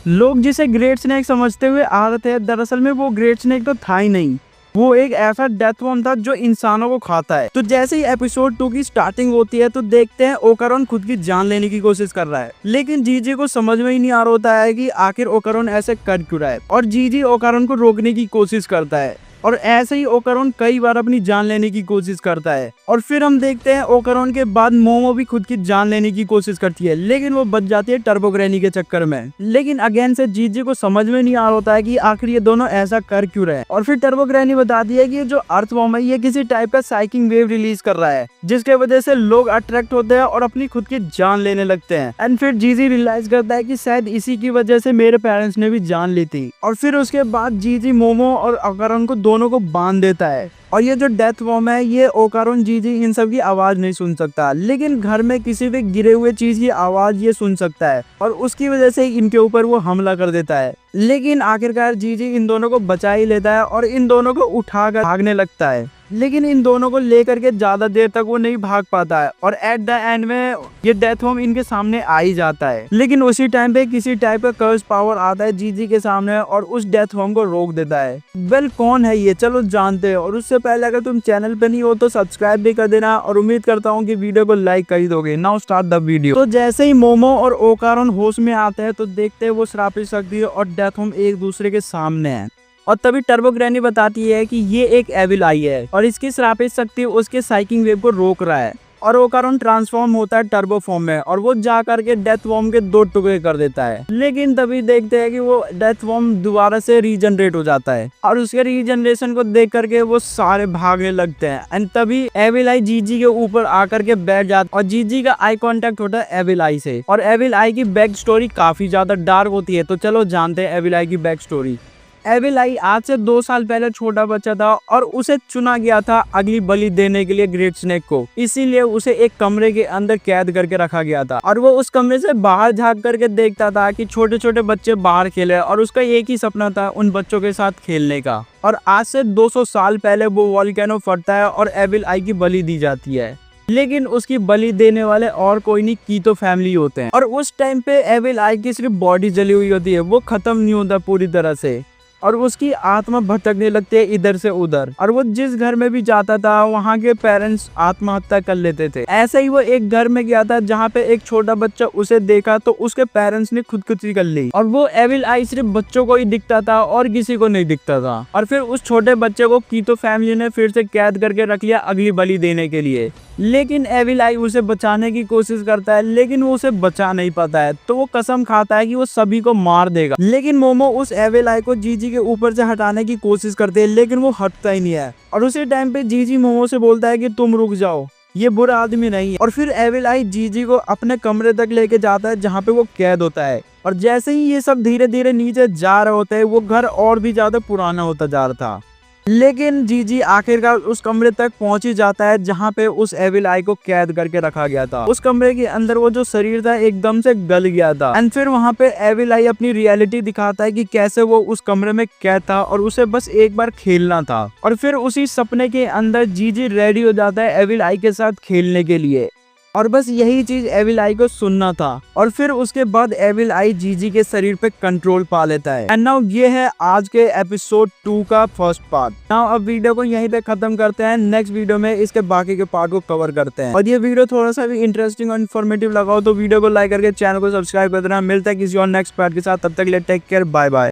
लोग जिसे great snake समझते हुए आ रहे थे, दरअसल में वो ग्रेट स्नेक तो था ही नहीं। वो एक ऐसा डेथ वर्म था जो इंसानों को खाता है। तो जैसे ही एपिसोड 2 की स्टार्टिंग होती है तो देखते हैं ओकारोन खुद की जान लेने की कोशिश कर रहा है, लेकिन जीजी को समझ में ही नहीं आ रहा होता है कि आखिर ओकारोन ऐसे कर क्यों रहा है, और जीजी ओकारोन को रोकने की कोशिश करता है। और ऐसे ही ओकारोन कई बार अपनी जान लेने की कोशिश करता है। और फिर हम देखते हैं ओकारोन के बाद मोमो भी खुद की जान लेने की कोशिश करती है, लेकिन वो बच जाती है टर्बो ग्रैनी के चक्कर में। लेकिन अगेन से जीजी को समझ में नहीं आ रहा होता है कि आखिर ये दोनों ऐसा कर क्यों रहे हैं। और फिर टर्बो ग्रैनी बताती है कि ये जो अर्थ वॉर्म है ये किसी टाइप का साइकिंग वेव रिलीज कर रहा है, जिसके वजह से लोग अट्रैक्ट होते हैं और अपनी खुद की जान लेने लगते हैं। एंड फिर जीजी रियलाइज करता है कि शायद इसी की वजह से मेरे पेरेंट्स ने भी जान ली थी। और फिर उसके बाद जीजी मोमो और ओकारोन को दोनों को बांध देता है। और ये जो डेथ वर्म है ये ओकारोन, जीजी इन सब की आवाज नहीं सुन सकता, लेकिन घर में किसी भी गिरे हुए चीज की आवाज ये सुन सकता है, और उसकी वजह से इनके ऊपर वो हमला कर देता है। लेकिन आखिरकार जीजी इन दोनों को बचा ही लेता है और इन दोनों को उठाकर भागने लगता है। लेकिन इन दोनों को लेकर के ज्यादा देर तक वो नहीं भाग पाता है, और एट द एंड में ये डेथ वर्म इनके सामने आ ही जाता है। लेकिन उसी टाइम पे किसी टाइप का कर्स पावर आता है जीजी के सामने और उस डेथ वर्म को रोक देता है। वेल, कौन है ये, चलो जानते हैं। और उससे पहले अगर तुम चैनल पे नहीं हो तो सब्सक्राइब भी कर देना, और उम्मीद करता हूँ कि वीडियो को लाइक कर ही दोगे। Now start the video. तो जैसे ही मोमो और ओकारोन होश में आते हैं तो देखते हैं वो श्रापित शक्ति और डेथ वर्म एक दूसरे के सामने है। और तभी टर्बो ग्रैनी बताती है कि ये एक एविल आई है और इसकी श्रापित शक्ति उसके साइकिंग वेव को रोक रहा है। और ओकारोन ट्रांसफॉर्म होता है टर्बो फॉर्म में और वो जा करके डेथ वर्म के 2 टुकड़े कर देता है। लेकिन तभी देखते हैं कि वो डेथ वर्म दोबारा से रीजनरेट हो जाता है, और उसके रीजनरेशन को देख करके वो सारे भागने लगते हैं। एंड तभी एविल आई जीजी के ऊपर आकर के बैठ जाता है, और जीजी का आई कांटेक्ट होता है एविल आई से। और एविल आई की बैक स्टोरी काफी ज्यादा डार्क होती है, तो चलो जानते हैं एविल आई की बैक स्टोरी। एविल आई आज से 2 साल पहले छोटा बच्चा था और उसे चुना गया था अगली बलि देने के लिए ग्रेट स्नेक को। इसीलिए उसे एक कमरे के अंदर कैद करके रखा गया था, और वो उस कमरे से बाहर झांक करके देखता था कि छोटे छोटे बच्चे बाहर खेले, और उसका एक ही सपना था उन बच्चों के साथ खेलने का। और आज से 200 साल पहले वो वोल्केनो फटता है और एविल आई की बलि दी जाती है। लेकिन उसकी बलि देने वाले और कोई नहीं, कीतो फैमिली होते हैं। और उस टाइम पे एविल आई की सिर्फ बॉडी जली हुई होती है, वो खत्म नहीं होता पूरी तरह से, और उसकी आत्मा भटकने लगती है इधर से उधर। और वो जिस घर में भी जाता था वहाँ के पेरेंट्स आत्महत्या कर लेते थे। ऐसे ही वो एक घर में गया था जहाँ पे एक छोटा बच्चा उसे देखा तो उसके पेरेंट्स ने खुदकुशी कर ली, और वो एविल आई सिर्फ बच्चों को ही दिखता था और किसी को नहीं दिखता था। और फिर उस छोटे बच्चे को कीतो फैमिली ने फिर से कैद करके रख लिया अगली बलि देने के लिए। लेकिन एविल आई उसे बचाने की कोशिश करता है, लेकिन वो उसे बचा नहीं पाता है, तो वो कसम खाता है कि वो सभी को मार देगा। लेकिन मोमो उस एविल आई को जीजी के ऊपर से हटाने की कोशिश करते हैं, लेकिन वो हटता ही नहीं है। और उसी टाइम पे जीजी मोमो से बोलता है कि तुम रुक जाओ, ये बुरा आदमी नहीं है। और फिर एविल आई जीजी को अपने कमरे तक लेके जाता है जहाँ पे वो कैद होता है। और जैसे ही ये सब धीरे धीरे नीचे जा रहे होते हैं, वो घर और भी ज्यादा पुराना होता जा रहा था। लेकिन जीजी आखिरकार उस कमरे तक पहुंच ही जाता है जहां पे उस एविल आई को कैद करके रखा गया था। उस कमरे के अंदर वो जो शरीर था एकदम से गल गया था। एंड फिर वहां पे एविल आई अपनी रियलिटी दिखाता है कि कैसे वो उस कमरे में कैद था और उसे बस एक बार खेलना था। और फिर उसी सपने के अंदर जीजी रेडी हो जाता है एविल आई के साथ खेलने के लिए, और बस यही चीज एविल आई को सुनना था। और फिर उसके बाद एविल आई जीजी के शरीर पे कंट्रोल पा लेता है। एंड नाउ ये है आज के एपिसोड 2 का फर्स्ट पार्ट। नाउ अब वीडियो को यहीं पे खत्म करते हैं, नेक्स्ट वीडियो में इसके बाकी के पार्ट को कवर करते हैं। और ये वीडियो थोड़ा सा भी इंटरेस्टिंग और इन्फॉर्मेटिव लगा हो तो वीडियो को लाइक करके चैनल को सब्सक्राइब कर देना। मिलता है किसी और नेक्स्ट पार्ट के साथ, तब तक के लिए टेक केयर, बाय बाय।